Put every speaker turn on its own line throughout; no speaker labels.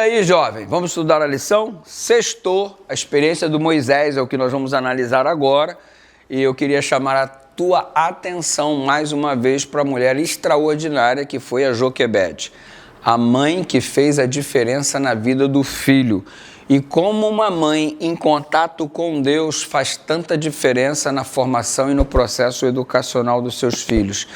aí, jovem, vamos estudar a lição? Sextou, a experiência do Moisés é o que nós vamos analisar agora. E eu queria chamar a tua atenção mais uma vez para a mulher extraordinária que foi a Joquebede. A mãe que fez a diferença na vida do filho. E como uma mãe em contato com Deus faz tanta diferença na formação e no processo educacional dos seus filhos.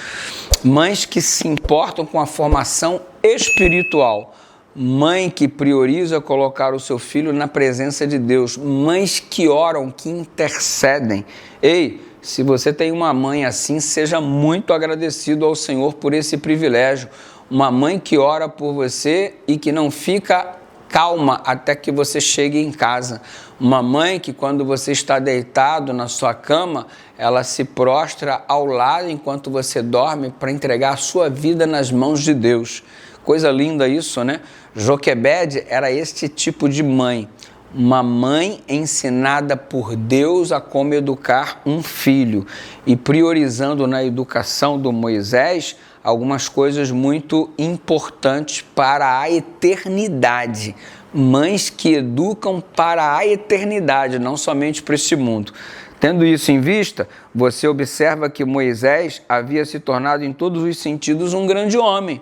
Mães que se importam com a formação espiritual. Mãe que prioriza colocar o seu filho na presença de Deus. Mães que oram, que intercedem. Ei, se você tem uma mãe assim, seja muito agradecido ao Senhor por esse privilégio. Uma mãe que ora por você e que não fica calma até que você chegue em casa. Uma mãe que quando você está deitado na sua cama, ela se prostra ao lado enquanto você dorme para entregar a sua vida nas mãos de Deus. Coisa linda isso, né? Joquebede era este tipo de mãe. Uma mãe ensinada por Deus a como educar um filho e priorizando na educação do Moisés algumas coisas muito importantes para a eternidade. Mães que educam para a eternidade, não somente para este mundo. Tendo isso em vista, você observa que Moisés havia se tornado em todos os sentidos um grande homem,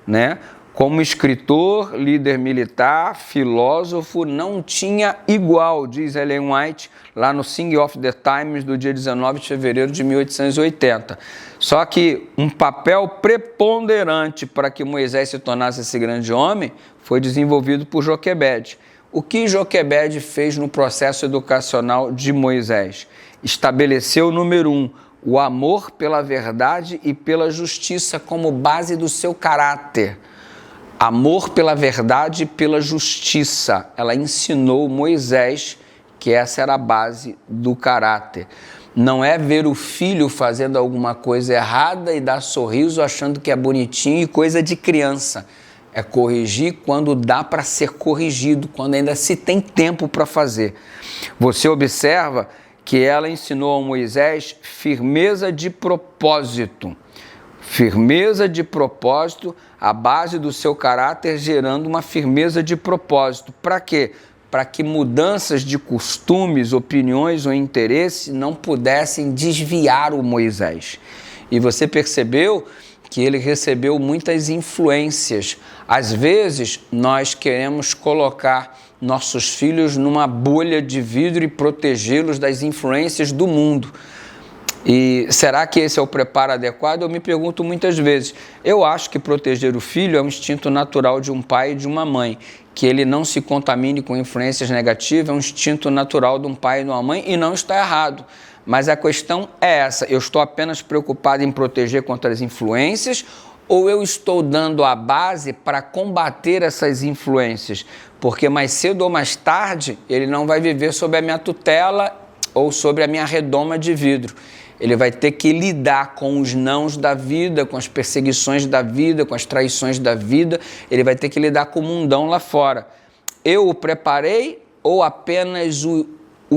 né? Como escritor, líder militar, filósofo, não tinha igual, diz Ellen White, lá no Sing of the Times do dia 19 de fevereiro de 1880. Só que um papel preponderante para que Moisés se tornasse esse grande homem foi desenvolvido por Joquebede. O que Joquebede fez no processo educacional de Moisés? Estabeleceu, número 1, o amor pela verdade e pela justiça como base do seu caráter. Amor pela verdade e pela justiça. Ela ensinou Moisés que essa era a base do caráter. Não é ver o filho fazendo alguma coisa errada e dar sorriso achando que é bonitinho e coisa de criança. É corrigir quando dá para ser corrigido, quando ainda se tem tempo para fazer. Você observa que ela ensinou a Moisés firmeza de propósito. Firmeza de propósito, a base do seu caráter gerando uma firmeza de propósito. Para quê? Para que mudanças de costumes, opiniões ou interesse não pudessem desviar o Moisés. E você percebeu que ele recebeu muitas influências. Às vezes, nós queremos colocar nossos filhos numa bolha de vidro e protegê-los das influências do mundo. E será que esse é o preparo adequado? Eu me pergunto muitas vezes. Eu acho que proteger o filho é um instinto natural de um pai e de uma mãe. Que ele não se contamine com influências negativas é um instinto natural de um pai e de uma mãe e não está errado. Mas a questão é essa, eu estou apenas preocupado em proteger contra as influências ou eu estou dando a base para combater essas influências? Porque mais cedo ou mais tarde ele não vai viver sob a minha tutela ou sobre a minha redoma de vidro. Ele vai ter que lidar com os nãos da vida, com as perseguições da vida, com as traições da vida. Ele vai ter que lidar com o mundão lá fora. Eu o preparei ou apenas o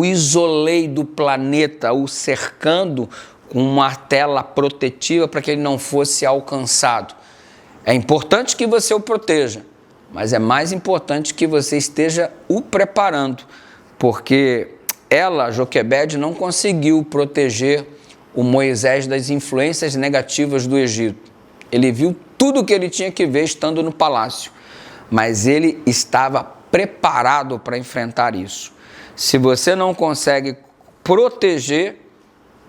isolei do planeta, o cercando com uma tela protetiva para que ele não fosse alcançado? É importante que você o proteja, mas é mais importante que você esteja o preparando, porque ela, Joquebede, não conseguiu proteger o Moisés das influências negativas do Egito. Ele viu tudo o que ele tinha que ver estando no palácio, mas ele estava preparado para enfrentar isso. Se você não consegue proteger,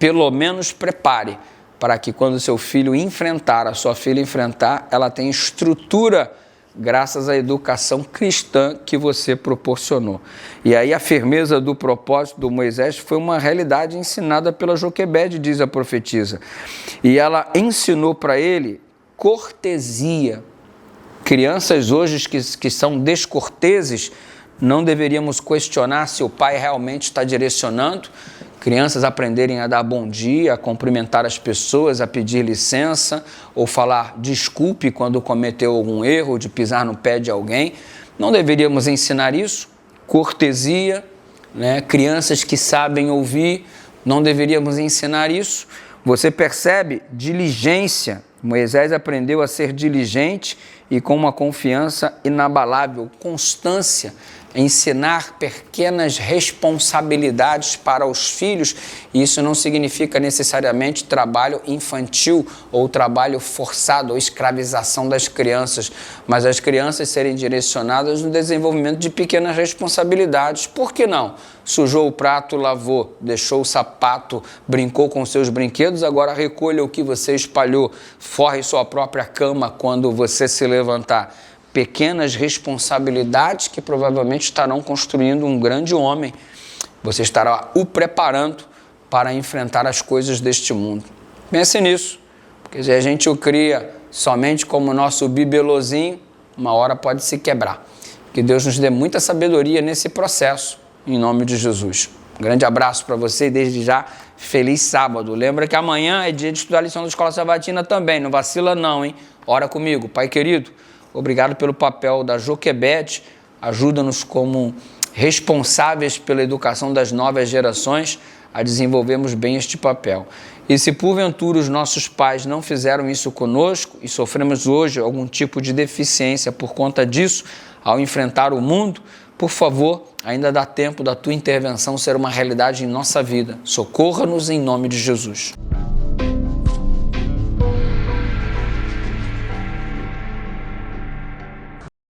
pelo menos prepare para que quando seu filho enfrentar, a sua filha enfrentar, ela tenha estrutura graças à educação cristã que você proporcionou. E aí a firmeza do propósito do Moisés foi uma realidade ensinada pela Joquebede, diz a profetisa. E ela ensinou para ele cortesia. Crianças hoje que são descorteses, não deveríamos questionar se o pai realmente está direcionando. Crianças aprenderem a dar bom dia, a cumprimentar as pessoas, a pedir licença ou falar desculpe quando cometeu algum erro, de pisar no pé de alguém. Não deveríamos ensinar isso? Cortesia, né? Crianças que sabem ouvir, não deveríamos ensinar isso? Você percebe diligência, Moisés aprendeu a ser diligente e com uma confiança inabalável, constância, ensinar pequenas responsabilidades para os filhos. E isso não significa necessariamente trabalho infantil ou trabalho forçado ou escravização das crianças, mas as crianças serem direcionadas no desenvolvimento de pequenas responsabilidades. Por que não? Sujou o prato, lavou, deixou o sapato, brincou com seus brinquedos, agora recolha o que você espalhou, forre sua própria cama quando você se levantar. Pequenas responsabilidades que provavelmente estarão construindo um grande homem. Você estará o preparando para enfrentar as coisas deste mundo. Pense nisso, porque se a gente o cria somente como nosso bibelozinho, uma hora pode se quebrar. Que Deus nos dê muita sabedoria nesse processo, em nome de Jesus. Um grande abraço para você e desde já, feliz sábado. Lembra que amanhã é dia de estudar a lição da Escola Sabatina também, não vacila não, hein? Ora comigo, Pai querido. Obrigado pelo papel da Joquebede, ajuda-nos como responsáveis pela educação das novas gerações a desenvolvermos bem este papel. E se porventura os nossos pais não fizeram isso conosco e sofremos hoje algum tipo de deficiência por conta disso, ao enfrentar o mundo, por favor, ainda dá tempo da tua intervenção ser uma realidade em nossa vida. Socorra-nos em nome de Jesus.